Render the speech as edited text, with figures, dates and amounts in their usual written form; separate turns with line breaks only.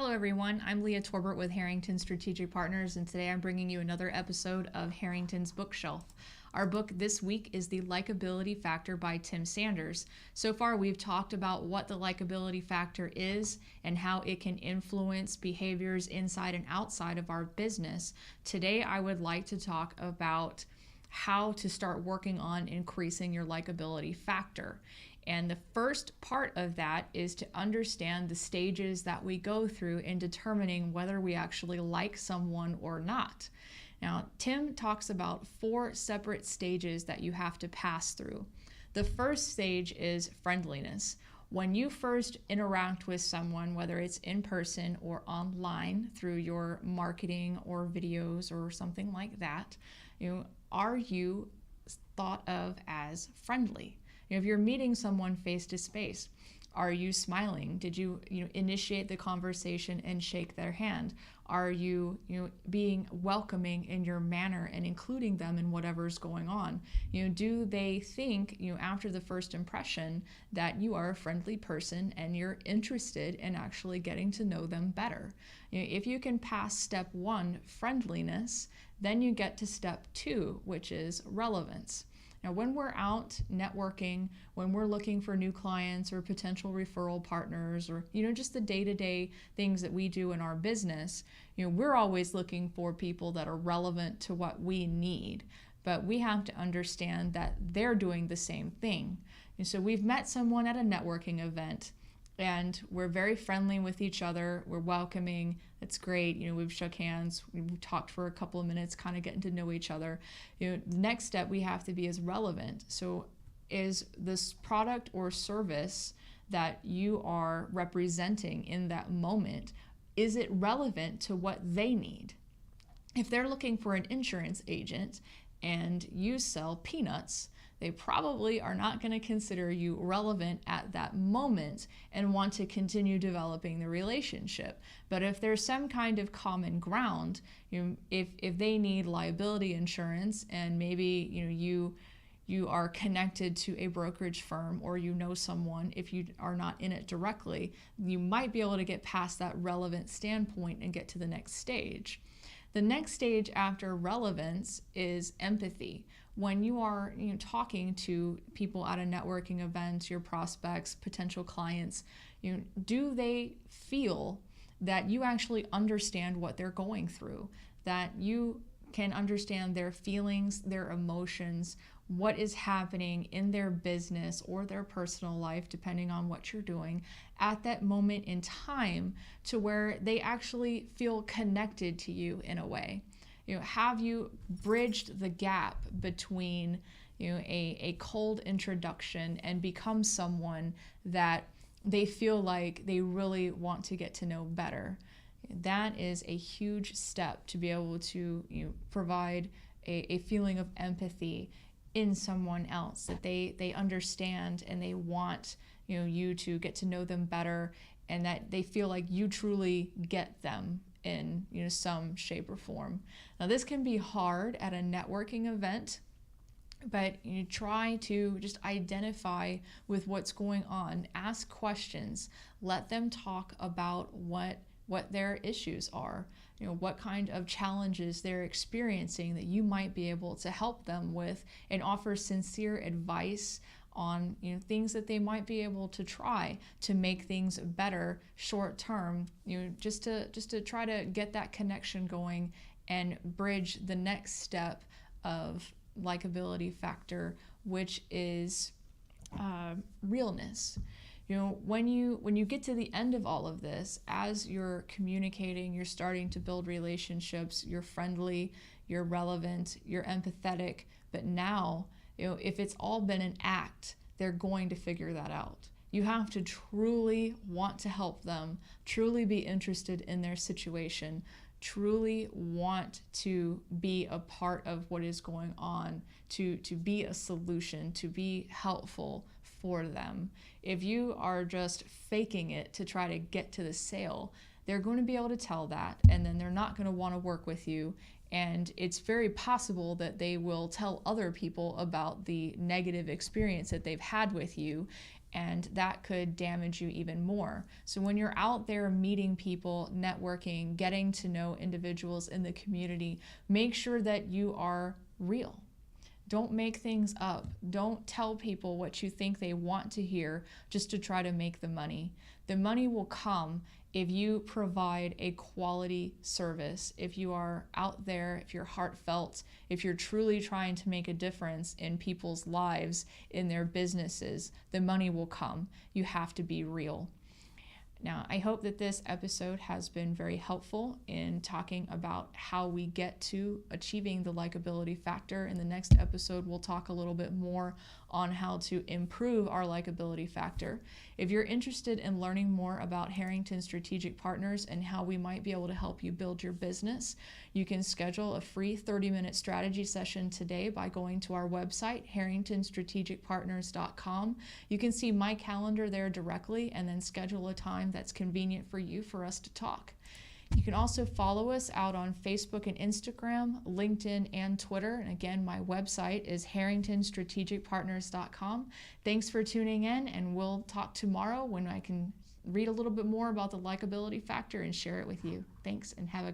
Hello everyone, I'm Leah Torbert with Harrington Strategic Partners, and today I'm bringing you another episode of Harrington's Book Shelf. Our book this week is The Likeability Factor by Tim Sanders. So far we've talked about what the likability factor is and how it can influence behaviors inside and outside of our business. Today I would like to talk about how to start working on increasing your likability factor. And the first part of that is to understand the stages that we go through in determining whether we actually like someone or not. Now, Tim talks about 4 separate stages that you have to pass through. The first stage is friendliness. When you first interact with someone, whether it's in person or online through your marketing or videos or something like that, are you thought of as friendly? If you're meeting someone face to face, are you smiling? Did you initiate the conversation and shake their hand? Are you being welcoming in your manner and including them in whatever's going on? Do they think after the first impression that you are a friendly person and you're interested in actually getting to know them better? If you can pass step 1, friendliness, then you get to step 2, which is relevance. Now, when we're out networking, when we're looking for new clients or potential referral partners, or just the day-to-day things that we do in our business, we're always looking for people that are relevant to what we need. But we have to understand that they're doing the same thing. And so we've met someone at a networking event, and we're very friendly with each other. We're welcoming. It's great. We've shook hands. We've talked for a couple of minutes, kind of getting to know each other. The next step we have to be is relevant. So is this product or service that you are representing in that moment, is it relevant to what they need? If they're looking for an insurance agent and you sell peanuts, they probably are not going to consider you relevant at that moment and want to continue developing the relationship. But if there's some kind of common ground, if they need liability insurance and maybe you are connected to a brokerage firm or someone, if you are not in it directly, you might be able to get past that relevant standpoint and get to the next stage. The next stage after relevance is empathy. When you are talking to people at a networking event, your prospects, potential clients, do they feel that you actually understand what they're going through, that you can understand their feelings, their emotions, what is happening in their business or their personal life, depending on what you're doing at that moment in time, to where they actually feel connected to you in a way? Have you bridged the gap between a cold introduction and become someone that they feel like they really want to get to know better? That is a huge step to be able to provide a feeling of empathy in someone else, that they understand and they want you to get to know them better, and that they feel like you truly get them in some shape or form. Now, this can be hard at a networking event, but you try to just identify with what's going on, ask questions, let them talk about what their issues are, what kind of challenges they're experiencing that you might be able to help them with, and offer sincere advice on things that they might be able to try to make things better short term, just to try to get that connection going and bridge the next step of likability factor, which is realness. When you get to the end of all of this, as you're communicating, you're starting to build relationships, you're friendly, you're relevant, you're empathetic, but now if it's all been an act, they're going to figure that out. You have to truly want to help them, truly be interested in their situation, truly want to be a part of what is going on, to be a solution, to be helpful for them. If you are just faking it to try to get to the sale, they're going to be able to tell that, and then they're not going to want to work with you. And it's very possible that they will tell other people about the negative experience that they've had with you, and that could damage you even more. So when you're out there meeting people, networking, getting to know individuals in the community, make sure that you are real. Don't make things up. Don't tell people what you think they want to hear just to try to make the money. The money will come if you provide a quality service, if you are out there, if you're heartfelt, if you're truly trying to make a difference in people's lives, in their businesses, the money will come. You have to be real. Now, I hope that this episode has been very helpful in talking about how we get to achieving the likability factor. In the next episode, we'll talk a little bit more on how to improve our likability factor. If you're interested in learning more about Harrington Strategic Partners and how we might be able to help you build your business, you can schedule a free 30-minute strategy session today by going to our website, harringtonstrategicpartners.com. You can see my calendar there directly and then schedule a time that's convenient for you for us to talk. You can also follow us out on Facebook and Instagram, LinkedIn, and Twitter. And again, my website is harringtonstrategicpartners.com. Thanks for tuning in, and we'll talk tomorrow when I can read a little bit more about the likability factor and share it with you. Thanks, and have a